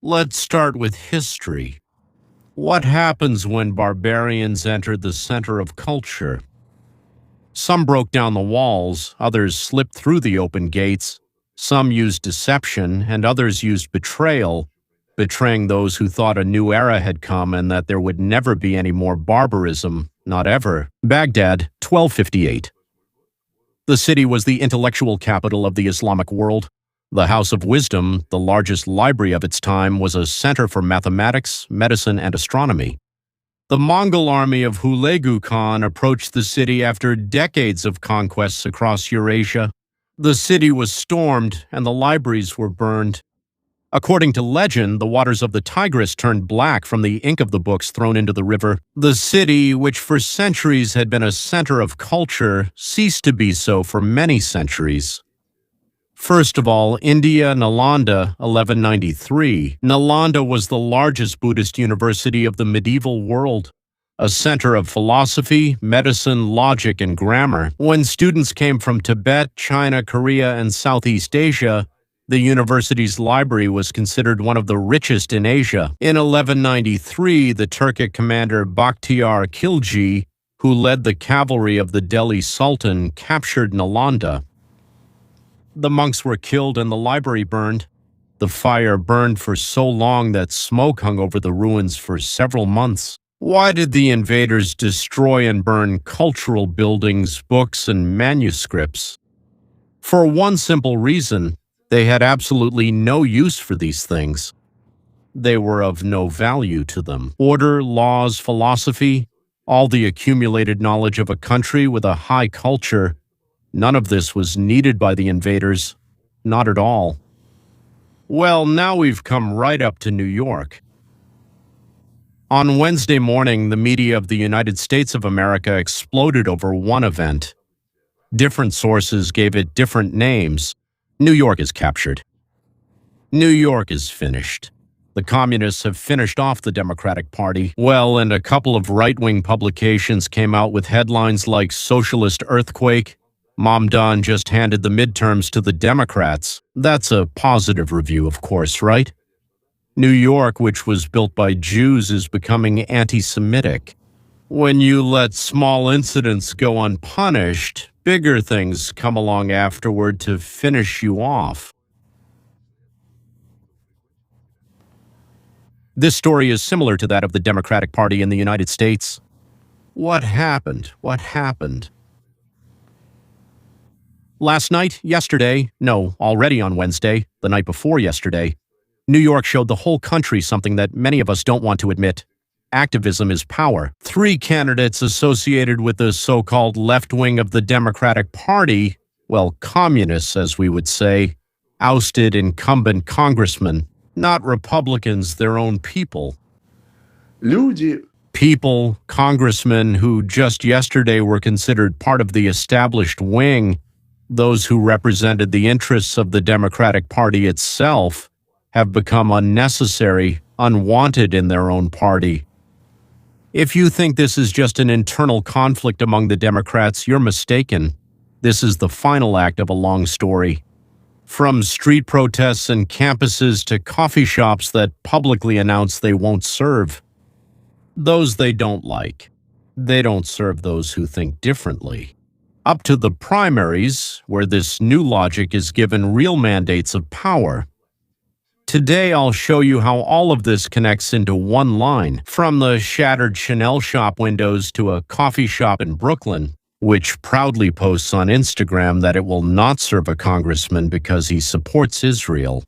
Let's start with history. What happens when barbarians entered the center of culture? Some broke down the walls, others slipped through the open gates. Some used deception, and others used betrayal, betraying those who thought a new era had come and that there would never be any more barbarism, not ever. Baghdad, 1258. The city was the intellectual capital of the Islamic world. The House of Wisdom, the largest library of its time, was a center for mathematics, medicine, and astronomy. The Mongol army of Hulagu Khan approached the city after decades of conquests across Eurasia. The city was stormed, and the libraries were burned. According to legend, the waters of the Tigris turned black from the ink of the books thrown into the river. The city, which for centuries had been a center of culture, ceased to be so for many centuries. First of all, India, Nalanda, 1193. Nalanda was the largest Buddhist university of the medieval world, a center of philosophy, medicine, logic, and grammar. When students came from Tibet, China, Korea, and Southeast Asia, the university's library was considered one of the richest in Asia. In 1193, the Turkic commander Bakhtiar Khilji, who led the cavalry of the Delhi Sultan, captured Nalanda. The monks were killed and the library burned. The fire burned for so long that smoke hung over the ruins for several months. Why did the invaders destroy and burn cultural buildings, books, and manuscripts? For one simple reason: they had absolutely no use for these things. They were of no value to them. Order, laws, philosophy, all the accumulated knowledge of a country with a high culture, none of this was needed by the invaders, not at all. Well, now we've come right up to New York. On Wednesday morning, the media of the United States of America exploded over one event. Different sources gave it different names. New York is captured. New York is finished. The communists have finished off the Democratic Party. Well, and a couple of right-wing publications came out with headlines like Socialist Earthquake, Mamdani just handed the midterms to the Democrats. That's a positive review, of course, right? New York, which was built by Jews, is becoming anti-Semitic. When you let small incidents go unpunished, bigger things come along afterward to finish you off. This story is similar to that of the Democratic Party in the United States. What happened? What happened? Last night, already on Wednesday, the night before yesterday, New York showed the whole country something that many of us don't want to admit. Activism is power. 3 candidates associated with the so-called left wing of the Democratic Party, well, communists, as we would say, ousted incumbent congressmen, not Republicans, their own people. People, congressmen who just yesterday were considered part of the established wing, those who represented the interests of the Democratic Party itself, have become unnecessary, unwanted in their own party. If you think this is just an internal conflict among the Democrats, you're mistaken. This is the final act of a long story. From street protests and campuses to coffee shops that publicly announce they won't serve those they don't like. They don't serve those who think differently. Up to the primaries, where this new logic is given real mandates of power. Today, I'll show you how all of this connects into one line, from the shattered Chanel shop windows to a coffee shop in Brooklyn, which proudly posts on Instagram that it will not serve a congressman because he supports Israel.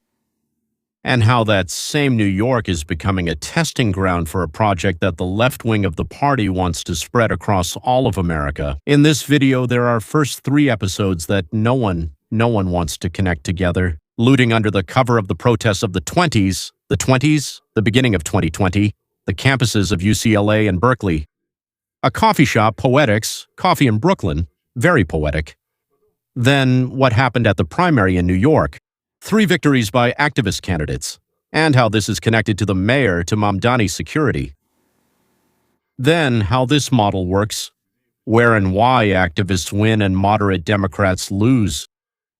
And how that same New York is becoming a testing ground for a project that the left wing of the party wants to spread across all of America. In this video, there are first 3 episodes that no one wants to connect together. Looting under the cover of the protests of the 20s, the beginning of 2020, the campuses of UCLA and Berkeley. A coffee shop, Poetics, coffee in Brooklyn, very poetic. Then what happened at the primary in New York, 3 victories by activist candidates, and how this is connected to the mayor to Mamdani's security. Then how this model works, where and why activists win and moderate Democrats lose.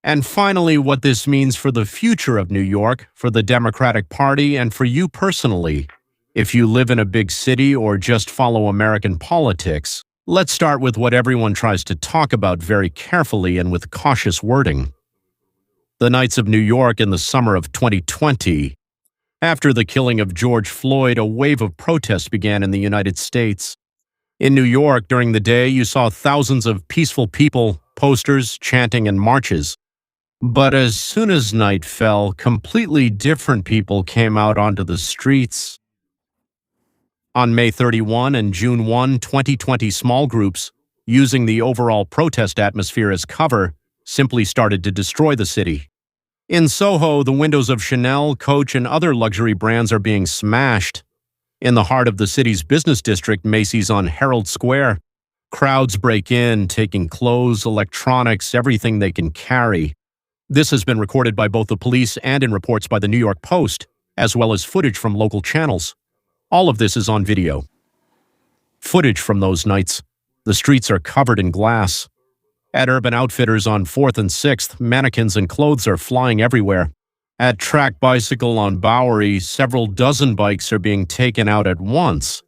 And finally, what this means for the future of New York, for the Democratic Party, and for you personally. If you live in a big city or just follow American politics, let's start with what everyone tries to talk about very carefully and with cautious wording. The nights of New York in the summer of 2020. After the killing of George Floyd, a wave of protests began in the United States. In New York, during the day, you saw thousands of peaceful people, posters, chanting, and marches. But as soon as night fell, completely different people came out onto the streets. On May 31 and June 2020, small groups, using the overall protest atmosphere as cover, simply started to destroy the city. In Soho, the windows of Chanel, Coach, and other luxury brands are being smashed. In the heart of the city's business district, Macy's on Herald Square, crowds break in, taking clothes, electronics, everything they can carry. This has been recorded by both the police and in reports by the New York Post, as well as footage from local channels. All of this is on video. Footage from those nights. The streets are covered in glass. At Urban Outfitters on 4th and 6th, mannequins and clothes are flying everywhere. At Track Bicycle on Bowery, several dozen bikes are being taken out at once.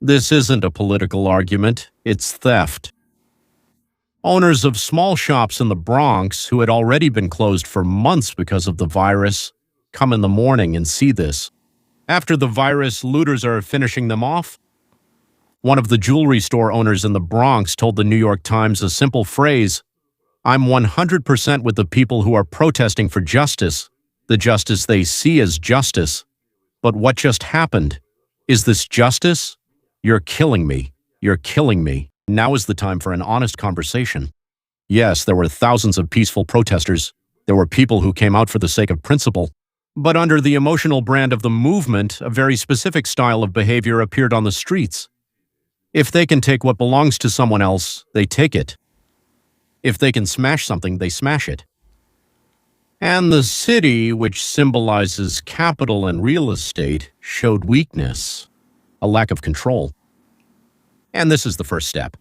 This isn't a political argument, it's theft. Owners of small shops in the Bronx, who had already been closed for months because of the virus, come in the morning and see this. After the virus, looters are finishing them off. One of the jewelry store owners in the Bronx told the New York Times a simple phrase, "I'm 100% with the people who are protesting for justice, the justice they see as justice. But what just happened? Is this justice? You're killing me. You're killing me." Now is the time for an honest conversation. Yes, there were thousands of peaceful protesters. There were people who came out for the sake of principle. But under the emotional brand of the movement, a very specific style of behavior appeared on the streets. If they can take what belongs to someone else, they take it. If they can smash something, they smash it. And the city, which symbolizes capital and real estate, showed weakness, a lack of control. And this is the first step.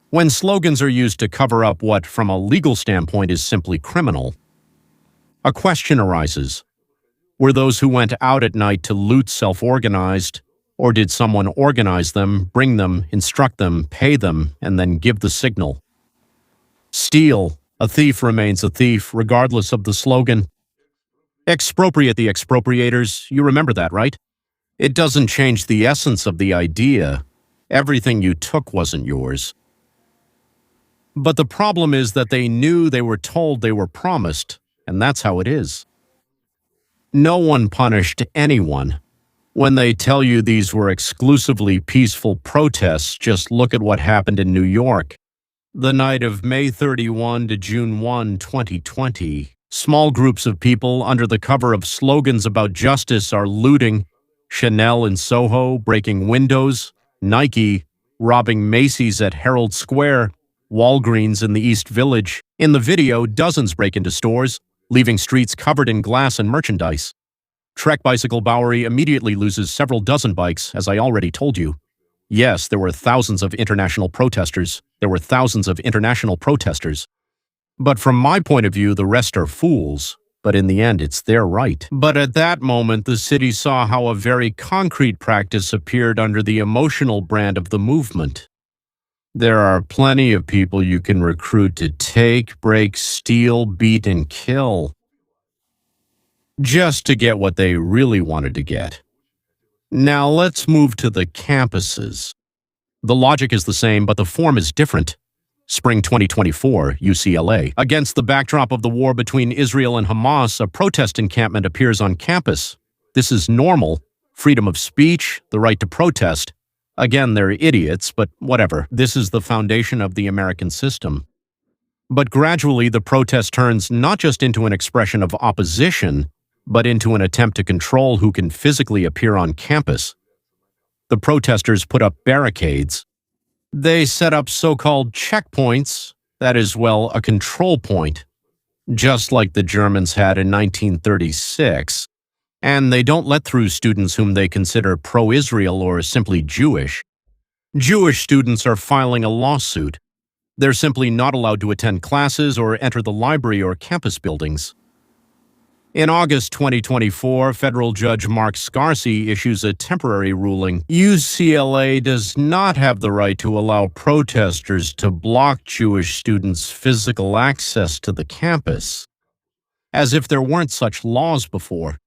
When slogans are used to cover up what, from a legal standpoint, is simply criminal, a question arises. Were those who went out at night to loot self-organized, or did someone organize them, bring them, instruct them, pay them, and then give the signal? Steal. A thief remains a thief, regardless of the slogan. Expropriate the expropriators. You remember that, right? It doesn't change the essence of the idea. Everything you took wasn't yours. But the problem is that they knew they were told they were promised, and that's how it is. No one punished anyone. When they tell you these were exclusively peaceful protests, just look at what happened in New York. The night of May 31 to June 2020, small groups of people under the cover of slogans about justice are looting, Chanel in Soho breaking windows, Nike robbing Macy's at Herald Square, Walgreens in the East Village. In the video, dozens break into stores, leaving streets covered in glass and merchandise. Trek Bicycle Bowery immediately loses several dozen bikes, as I already told you. Yes, there were thousands of international protesters. But from my point of view, the rest are fools. But in the end, it's their right. But at that moment, the city saw how a very concrete practice appeared under the emotional brand of the movement. There are plenty of people you can recruit to take, break, steal, beat, and kill, just to get what they really wanted to get. Now let's move to the campuses. The logic is the same, but the form is different. Spring 2024, UCLA. Against the backdrop of the war between Israel and Hamas, a protest encampment appears on campus. This is normal. Freedom of speech, the right to protest. Again, they're idiots, but whatever. This is the foundation of the American system. But gradually, the protest turns not just into an expression of opposition, but into an attempt to control who can physically appear on campus. The protesters put up barricades. They set up so-called checkpoints, that is, well, a control point, just like the Germans had in 1936. And they don't let through students whom they consider pro-Israel or simply Jewish. Jewish students are filing a lawsuit. They're simply not allowed to attend classes or enter the library or campus buildings. In August 2024, federal judge Mark Scarsi issues a temporary ruling. UCLA does not have the right to allow protesters to block Jewish students' physical access to the campus. As if there weren't such laws before.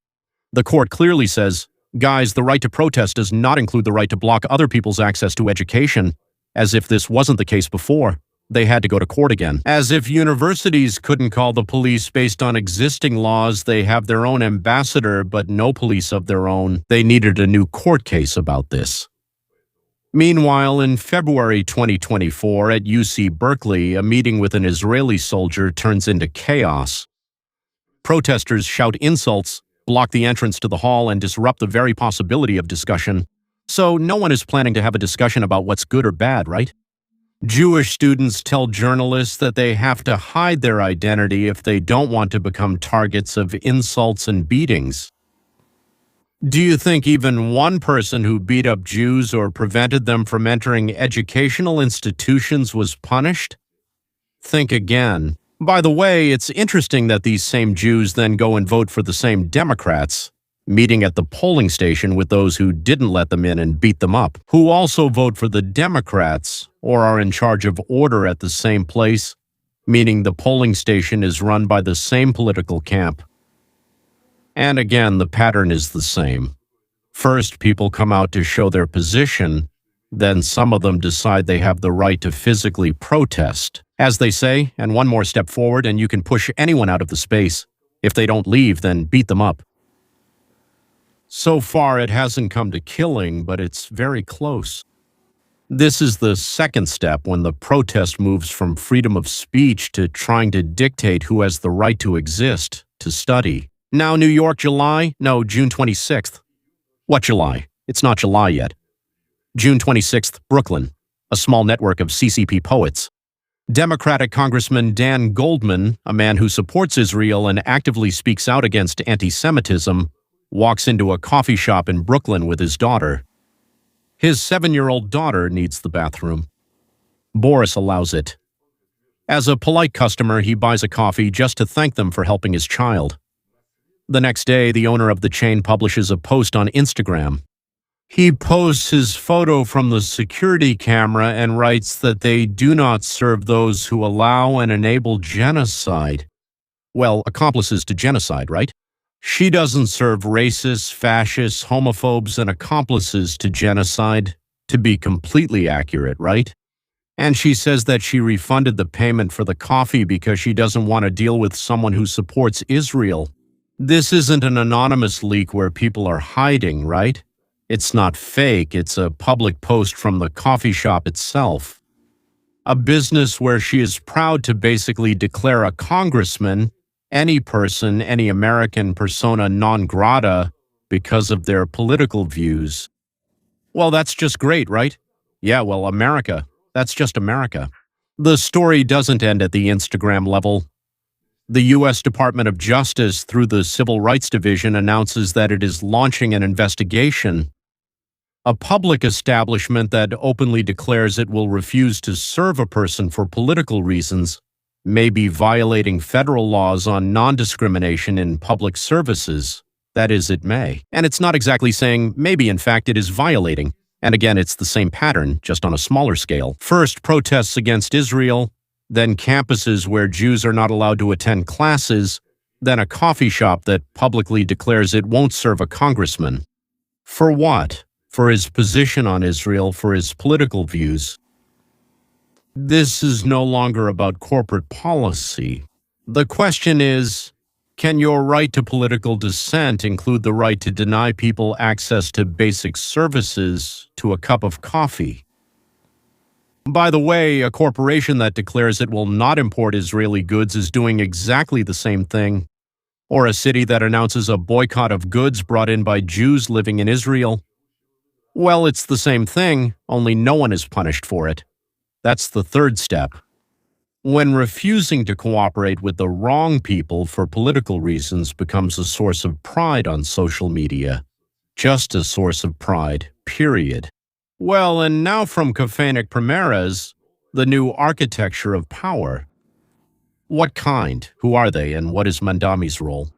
The court clearly says, guys, the right to protest does not include the right to block other people's access to education. As if this wasn't the case before. They had to go to court again. As if universities couldn't call the police based on existing laws. They have their own ambassador, but no police of their own. They needed a new court case about this. Meanwhile, in February 2024 at UC Berkeley, a meeting with an Israeli soldier turns into chaos. Protesters shout insults, block the entrance to the hall, and disrupt the very possibility of discussion. So no one is planning to have a discussion about what's good or bad, right? Jewish students tell journalists that they have to hide their identity if they don't want to become targets of insults and beatings. Do you think even one person who beat up Jews or prevented them from entering educational institutions was punished? Think again. By the way, it's interesting that these same Jews then go and vote for the same Democrats, meeting at the polling station with those who didn't let them in and beat them up, who also vote for the Democrats or are in charge of order at the same place, meaning the polling station is run by the same political camp. And again, the pattern is the same. First, people come out to show their position, then some of them decide they have the right to physically protest, as they say, and one more step forward and you can push anyone out of the space. If they don't leave, then beat them up. So far, it hasn't come to killing, but it's very close. This is the second step when the protest moves from freedom of speech to trying to dictate who has the right to exist, to study. Now, New York, July? No, June 26th. What July? It's not July yet. June 26th, Brooklyn, a small network of CCP poets. Democratic Congressman Dan Goldman, a man who supports Israel and actively speaks out against anti-Semitism, walks into a coffee shop in Brooklyn with his daughter. His 7-year-old daughter needs the bathroom. Boris allows it. As a polite customer, he buys a coffee just to thank them for helping his child. The next day, the owner of the chain publishes a post on Instagram. He posts his photo from the security camera and writes that they do not serve those who allow and enable genocide. Well, accomplices to genocide, right? She doesn't serve racists, fascists, homophobes, and accomplices to genocide, to be completely accurate, right? And she says that she refunded the payment for the coffee because she doesn't want to deal with someone who supports Israel. This isn't an anonymous leak where people are hiding, right? It's not fake, it's a public post from the coffee shop itself. A business where she is proud to basically declare a congressman, any person, any American persona non grata, because of their political views. Well, that's just great, right? Yeah, well, America. That's just America. The story doesn't end at the Instagram level. The U.S. Department of Justice, through the Civil Rights Division, announces that it is launching an investigation. A public establishment that openly declares it will refuse to serve a person for political reasons may be violating federal laws on non-discrimination in public services. That is, it may. And it's not exactly saying maybe, in fact, it is violating. And again, it's the same pattern, just on a smaller scale. First, protests against Israel, then campuses where Jews are not allowed to attend classes, then a coffee shop that publicly declares it won't serve a congressman. For what? For his position on Israel, for his political views. This is no longer about corporate policy. The question is, can your right to political dissent include the right to deny people access to basic services, to a cup of coffee? By the way, a corporation that declares it will not import Israeli goods is doing exactly the same thing. Or a city that announces a boycott of goods brought in by Jews living in Israel. Well, it's the same thing, only no one is punished for it. That's the third step. When refusing to cooperate with the wrong people for political reasons becomes a source of pride on social media. Just a source of pride, period. Well, and now from Cafenic Primeras, the new architecture of power. What kind? Who are they? And what is Mamdani's role?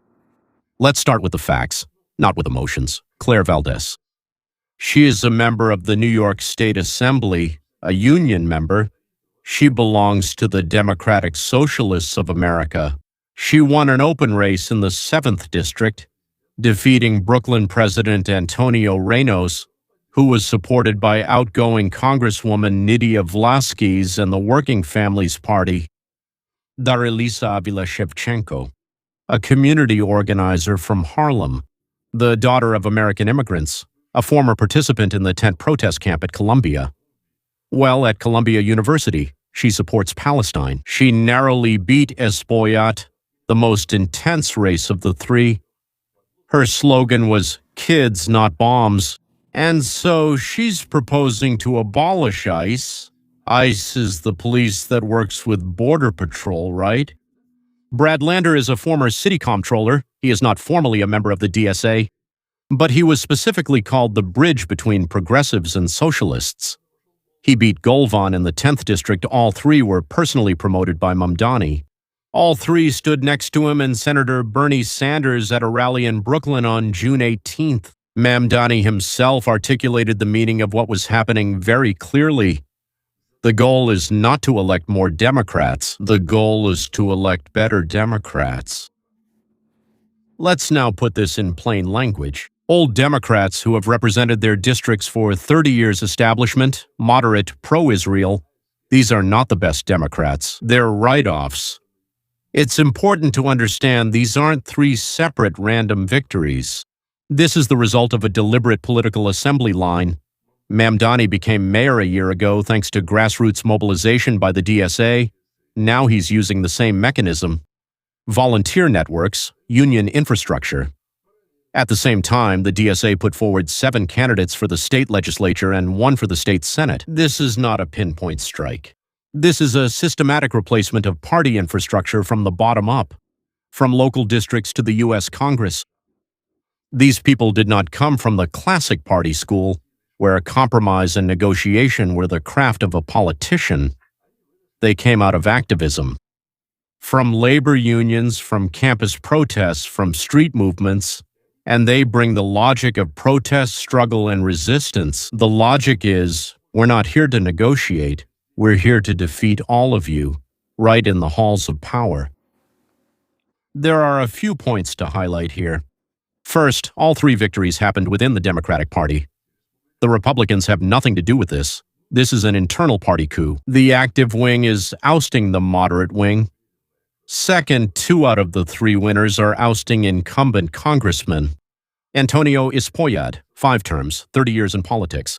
Let's start with the facts, not with emotions. Claire Valdez. She is a member of the New York State Assembly, a union member. She belongs to the Democratic Socialists of America. She won an open race in the 7th District, defeating Brooklyn President Antonio Reynos, who was supported by outgoing Congresswoman Nydia Vlaskis and the Working Families Party, Darylisa Avila Shevchenko, a community organizer from Harlem, the daughter of American immigrants, a former participant in the tent protest camp at Columbia. Well, at Columbia University, she supports Palestine. She narrowly beat Espoyat, the most intense race of the three. Her slogan was, "Kids, not bombs." And so she's proposing to abolish ICE. ICE is the police that works with Border Patrol, right? Brad Lander is a former city comptroller. He is not formally a member of the DSA, but he was specifically called the bridge between progressives and socialists. He beat Golvan in the 10th District. All three were personally promoted by Mamdani. All three stood next to him and Senator Bernie Sanders at a rally in Brooklyn on June 18th. Mamdani himself articulated the meaning of what was happening very clearly. The goal is not to elect more Democrats. The goal is to elect better Democrats. Let's now put this in plain language. Old Democrats who have represented their districts for 30 years establishment, moderate, pro-Israel, these are not the best Democrats. They're write-offs. It's important to understand these aren't three separate random victories. This is the result of a deliberate political assembly line. Mamdani became mayor a year ago thanks to grassroots mobilization by the DSA. Now he's using the same mechanism. Volunteer networks, union infrastructure. At the same time, the DSA put forward 7 candidates for the state legislature and 1 for the state senate. This is not a pinpoint strike. This is a systematic replacement of party infrastructure from the bottom up, from local districts to the U.S. Congress. These people did not come from the classic party school, where compromise and negotiation were the craft of a politician. They came out of activism. From labor unions, from campus protests, from street movements, and they bring the logic of protest, struggle, and resistance. The logic is, we're not here to negotiate. We're here to defeat all of you, right in the halls of power. There are a few points to highlight here. First, all 3 victories happened within the Democratic Party. The Republicans have nothing to do with this. This is an internal party coup. The active wing is ousting the moderate wing. Second, 2 out of the 3 winners are ousting incumbent congressmen. Antonio Espoyat, 5 terms, 30 years in politics.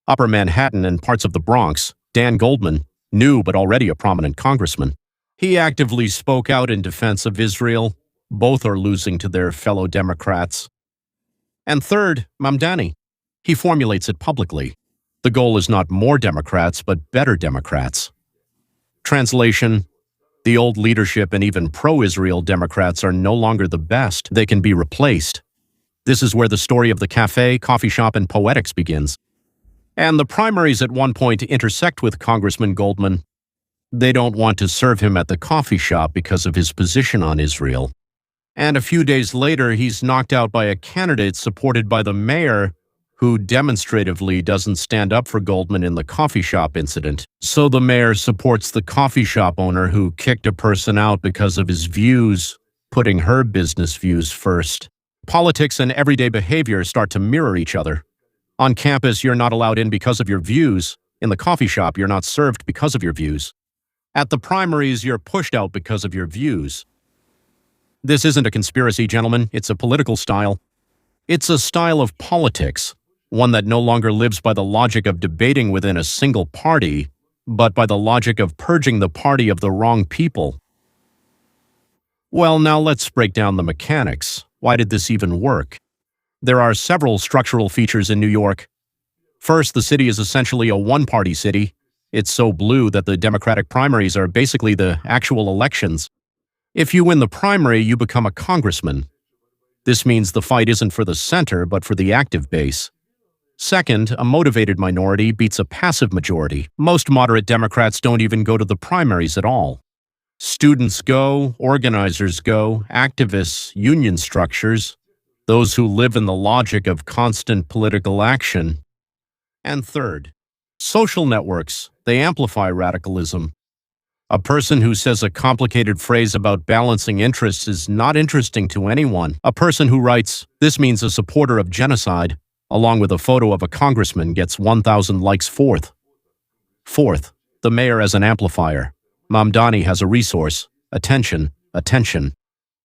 Upper Manhattan and parts of the Bronx, Dan Goldman, new but already a prominent congressman. He actively spoke out in defense of Israel. Both are losing to their fellow Democrats. And third, Mamdani. He formulates it publicly. The goal is not more Democrats, but better Democrats. Translation: the old leadership and even pro-Israel Democrats are no longer the best. They can be replaced. This is where the story of the cafe, coffee shop, and poetics begins. And the primaries at one point intersect with Congressman Goldman. They don't want to serve him at the coffee shop because of his position on Israel. And a few days later, he's knocked out by a candidate supported by the mayor who demonstratively doesn't stand up for Goldman in the coffee shop incident. So the mayor supports the coffee shop owner who kicked a person out because of his views, putting her business views first. Politics and everyday behavior start to mirror each other. On campus, you're not allowed in because of your views. In the coffee shop, you're not served because of your views. At the primaries, you're pushed out because of your views. This isn't a conspiracy, gentlemen. It's a political style. It's a style of politics, one that no longer lives by the logic of debating within a single party, but by the logic of purging the party of the wrong people. Well, now let's break down the mechanics. Why did this even work? There are several structural features in New York. First, the city is essentially a one-party city. It's so blue that the Democratic primaries are basically the actual elections. If you win the primary, you become a congressman. This means the fight isn't for the center, but for the active base. Second, a motivated minority beats a passive majority. Most moderate Democrats don't even go to the primaries at all. Students go, organizers go, activists, union structures, those who live in the logic of constant political action. And third, social networks, they amplify radicalism. A person who says a complicated phrase about balancing interests is not interesting to anyone. A person who writes, "This means a supporter of genocide," along with a photo of a congressman gets 1,000 likes. Fourth, the mayor as an amplifier. Mamdani has a resource, attention, attention.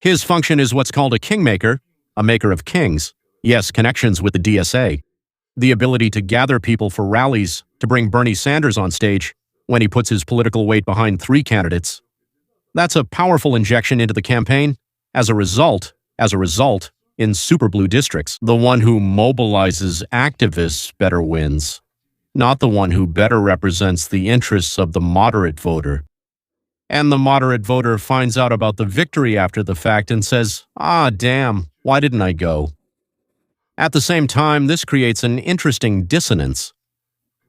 His function is what's called a kingmaker, a maker of kings. Yes, connections with the DSA. The ability to gather people for rallies, to bring Bernie Sanders on stage when he puts his political weight behind 3 candidates. That's a powerful injection into the campaign. As a result, in super blue districts, the one who mobilizes activists better wins, not the one who better represents the interests of the moderate voter. And the moderate voter finds out about the victory after the fact and says, "Ah, damn, why didn't I go?" At the same time, this creates an interesting dissonance.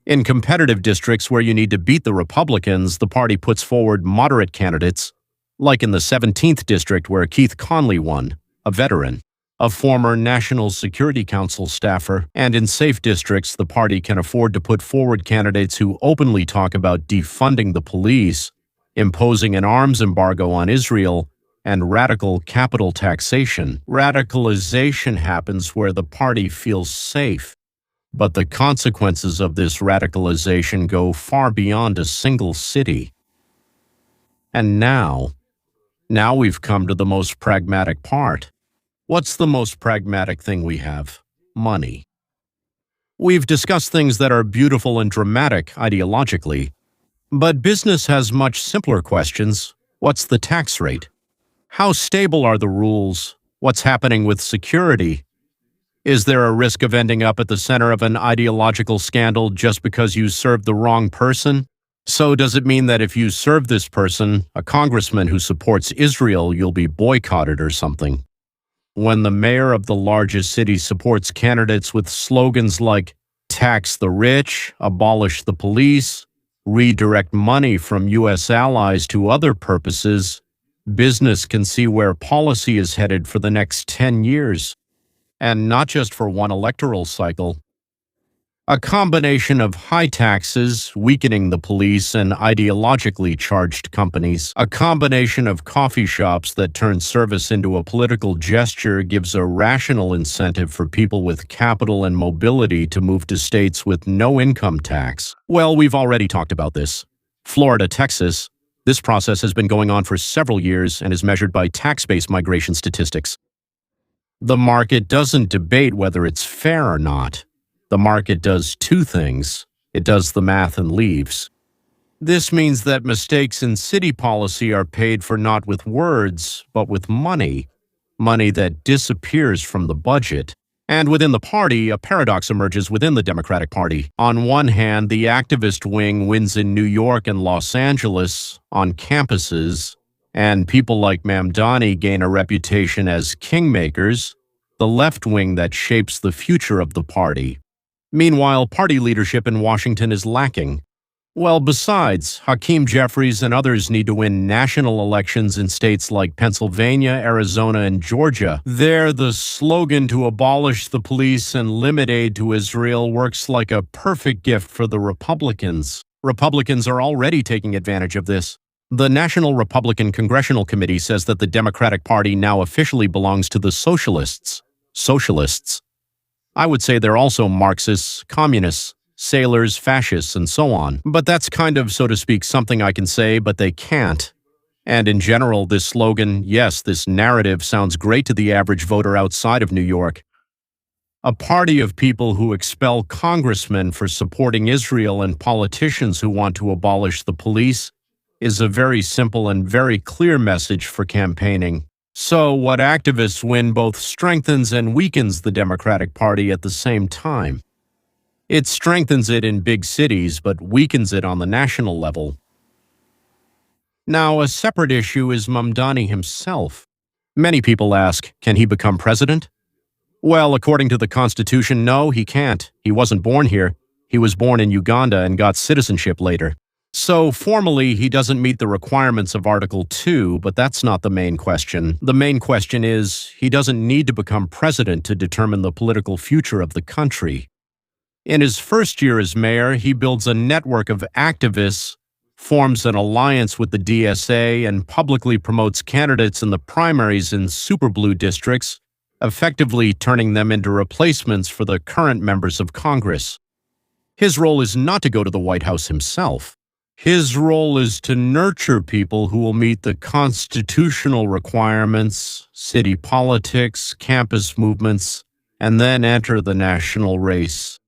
In competitive districts where you need to beat the Republicans, the party puts forward moderate candidates, like in the 17th district where Keith Conley won, a veteran, a former National Security Council staffer, and in safe districts, the party can afford to put forward candidates who openly talk about defunding the police, imposing an arms embargo on Israel, and radical capital taxation. Radicalization happens where the party feels safe. But the consequences of this radicalization go far beyond a single city. And now we've come to the most pragmatic part. What's the most pragmatic thing we have? Money. We've discussed things that are beautiful and dramatic ideologically, but business has much simpler questions. What's the tax rate? How stable are the rules? What's happening with security? Is there a risk of ending up at the center of an ideological scandal just because you served the wrong person? So does it mean that if you serve this person, a congressman who supports Israel, you'll be boycotted or something? When the mayor of the largest city supports candidates with slogans like "tax the rich," "abolish the police," "redirect money from U.S. allies to other purposes," business can see where policy is headed for the next 10 years. And not just for one electoral cycle. A combination of high taxes, weakening the police, and ideologically charged companies. A combination of coffee shops that turn service into a political gesture gives a rational incentive for people with capital and mobility to move to states with no income tax. Well, we've already talked about this. Florida, Texas. This process has been going on for several years and is measured by tax-based migration statistics. The market doesn't debate whether it's fair or not. The market does 2 things. It does the math and leaves. This means that mistakes in city policy are paid for not with words, but with money. Money that disappears from the budget. And within the party, a paradox emerges within the Democratic Party. On one hand, the activist wing wins in New York and Los Angeles, on campuses, and people like Mamdani gain a reputation as kingmakers, the left wing that shapes the future of the party. Meanwhile, party leadership in Washington is lacking. Well, besides, Hakeem Jeffries and others need to win national elections in states like Pennsylvania, Arizona, and Georgia. There, the slogan to abolish the police and limit aid to Israel works like a perfect gift for the Republicans. Republicans are already taking advantage of this. The National Republican Congressional Committee says that the Democratic Party now officially belongs to the Socialists. Socialists. I would say they're also Marxists, communists, sailors, fascists, and so on. But that's kind of, so to speak, something I can say, but they can't. And in general, this slogan, yes, this narrative sounds great to the average voter outside of New York. A party of people who expel congressmen for supporting Israel and politicians who want to abolish the police is a very simple and very clear message for campaigning. So what activists win both strengthens and weakens the Democratic Party at the same time. It strengthens it in big cities, but weakens it on the national level. Now, a separate issue is Mamdani himself. Many people ask, can he become president? Well, according to the Constitution, no, he can't. He wasn't born here. He was born in Uganda and got citizenship later. So, formally, he doesn't meet the requirements of Article 2, but that's not the main question. The main question is, he doesn't need to become president to determine the political future of the country. In his first year as mayor, he builds a network of activists, forms an alliance with the DSA, and publicly promotes candidates in the primaries in super blue districts, effectively turning them into replacements for the current members of Congress. His role is not to go to the White House himself. His role is to nurture people who will meet the constitutional requirements, city politics, campus movements, and then enter the national race.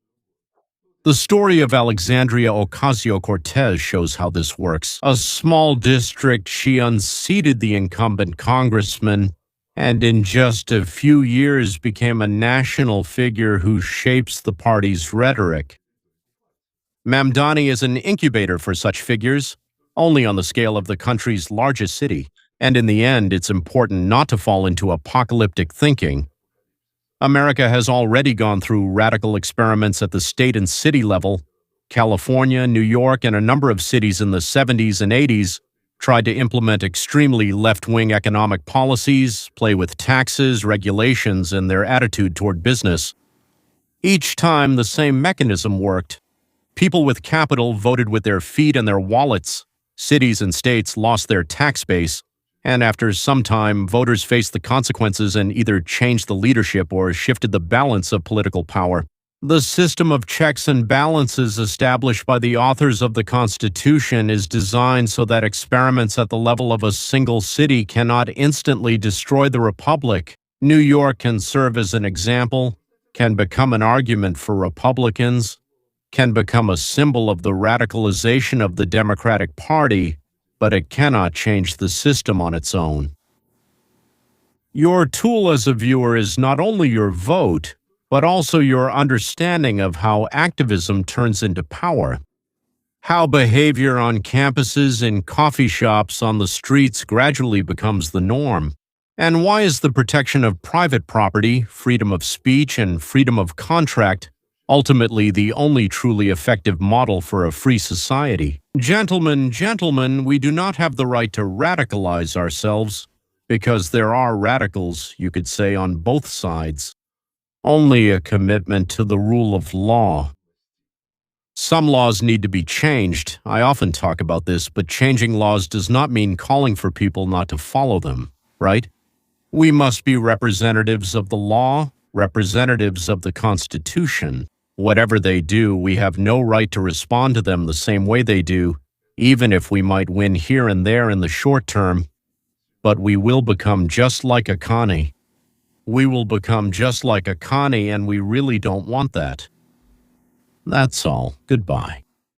The story of Alexandria Ocasio-Cortez shows how this works. A small district, she unseated the incumbent congressman, and in just a few years became a national figure who shapes the party's rhetoric. Mamdani is an incubator for such figures, only on the scale of the country's largest city. And in the end, it's important not to fall into apocalyptic thinking. America has already gone through radical experiments at the state and city level. California, New York, and a number of cities in the 70s and 80s tried to implement extremely left-wing economic policies, play with taxes, regulations, and their attitude toward business. Each time, the same mechanism worked. People with capital voted with their feet and their wallets. Cities and states lost their tax base. And after some time, voters faced the consequences and either changed the leadership or shifted the balance of political power. The system of checks and balances established by the authors of the Constitution is designed so that experiments at the level of a single city cannot instantly destroy the republic. New York can serve as an example, can become an argument for Republicans, can become a symbol of the radicalization of the Democratic Party, but it cannot change the system on its own. Your tool as a viewer is not only your vote, but also your understanding of how activism turns into power. How behavior on campuses, in coffee shops, on the streets gradually becomes the norm. And why is the protection of private property, freedom of speech, and freedom of contract ultimately the only truly effective model for a free society? Gentlemen, we do not have the right to radicalize ourselves, because there are radicals, you could say, on both sides. Only a commitment to the rule of law. Some laws need to be changed. I often talk about this, but changing laws does not mean calling for people not to follow them, right? We must be representatives of the law, representatives of the Constitution. Whatever they do, we have no right to respond to them the same way they do, even if we might win here and there in the short term. But we will become just like a Connie. We will become just like a Connie, and we really don't want that. That's all. Goodbye.